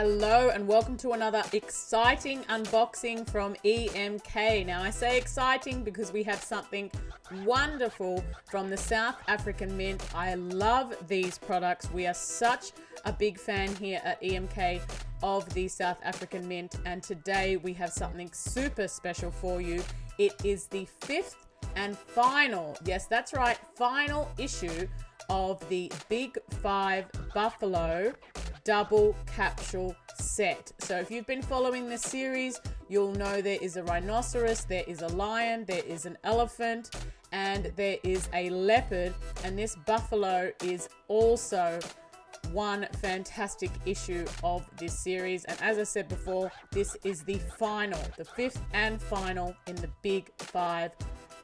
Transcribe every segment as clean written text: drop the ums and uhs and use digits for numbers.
Hello and welcome to another exciting unboxing from EMK. Now I say exciting because we have something wonderful from the South African Mint. I love these products. We are such a big fan here at EMK of the South African Mint, and today we have something super special for you. It is the fifth and final, yes that's right, final issue of the Big 5 Buffalo Double Capsule Set. So if you've been following this series, you'll know there is a rhinoceros, there is a lion, there is an elephant, and there is a leopard, and this buffalo is also one fantastic issue of this series. And as I said before, this is the final, the fifth and final in the Big 5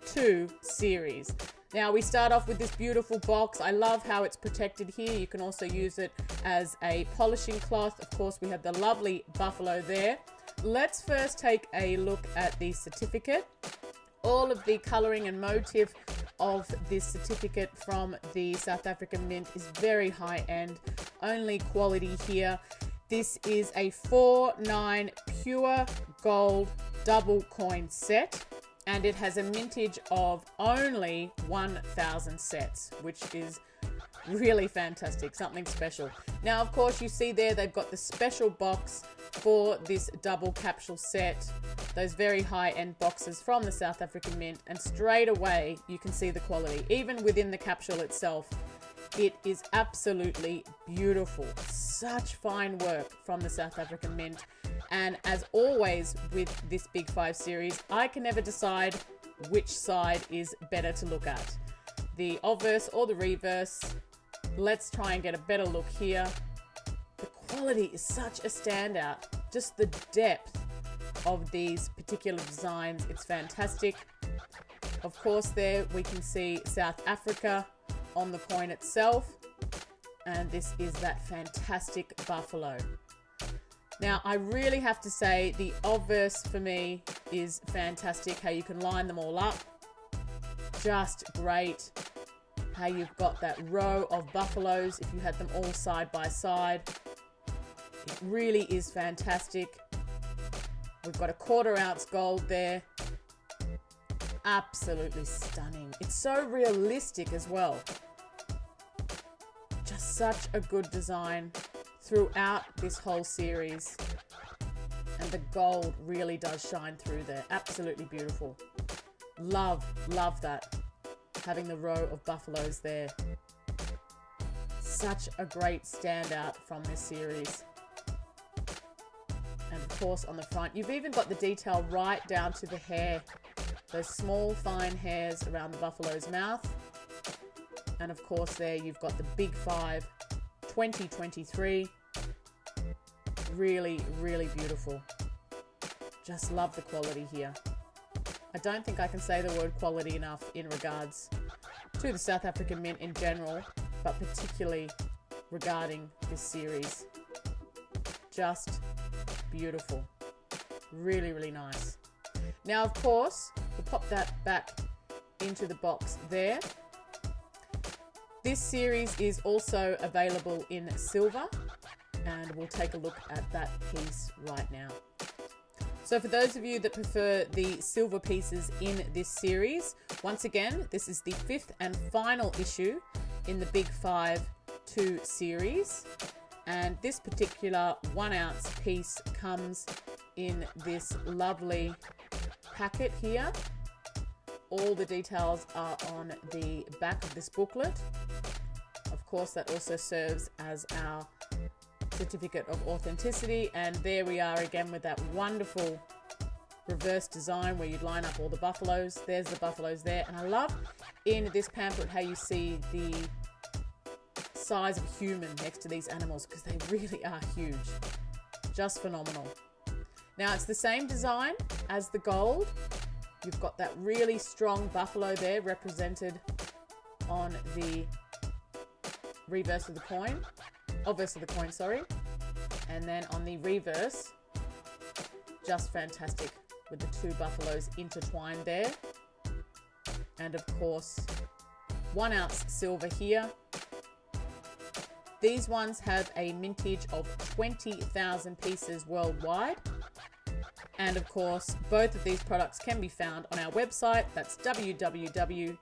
2 series. Now we start off with this beautiful box. I love how it's protected here. You can also use it as a polishing cloth. Of course, we have the lovely buffalo there. Let's first take a look at the certificate. All of the coloring and motif of this certificate from the South African Mint is very high end, only quality here. This is a 4/9 pure gold double coin set, and it has a mintage of only 1,000 sets, which is really fantastic, something special. Now, of course, you see there they've got the special box for this double capsule set, those very high-end boxes from the South African Mint, and straight away you can see the quality. Even within the capsule itself, it is absolutely beautiful. Such fine work from the South African Mint. And as always with this Big 5 series, I can never decide which side is better to look at, the obverse or the reverse. Let's try and get a better look here. The quality is such a standout. Just the depth of these particular designs, it's fantastic. Of course, there we can see South Africa on the coin itself, and this is that fantastic buffalo. Now, I really have to say the obverse for me is fantastic, how you can line them all up. Just great. How you've got that row of buffaloes if you had them all side by side. It really is fantastic. We've got a 1/4 ounce gold there. Absolutely stunning. It's so realistic as well. Just such a good design throughout this whole series, and the gold really does shine through there. Absolutely beautiful. Love that, having the row of buffaloes there. Such a great standout from this series. And of course on the front you've even got the detail right down to the hair, those small fine hairs around the buffalo's mouth. And of course there you've got the Big 5 2023. Really beautiful. Just love the quality here. I don't think I can say the word quality enough in regards to the South African Mint in general, but particularly regarding this series. Just beautiful. Really nice. Now, of course, we'll pop that back into the box there. This series is also available in silver, and we'll take a look at that piece right now. So for those of you that prefer the silver pieces in this series, once again, this is the fifth and final issue in the Big 5 2 series. And this particular 1 ounce piece comes in this lovely packet here. All the details are on the back of this booklet. Of course, that also serves as our certificate of authenticity, and there we are again with that wonderful reverse design where you'd line up all the buffaloes. There's the buffaloes there, and I love in this pamphlet how you see the size of a human next to these animals, because they really are huge. Just phenomenal. Now it's the same design as the gold. You've got that really strong buffalo there represented on the reverse of the coin. Obverse of the coin, sorry. And then on the reverse, just fantastic with the 2 buffaloes intertwined there. And of course, 1 ounce silver here. These ones have a mintage of 20,000 pieces worldwide. And of course, both of these products can be found on our website. That's www.emk.com.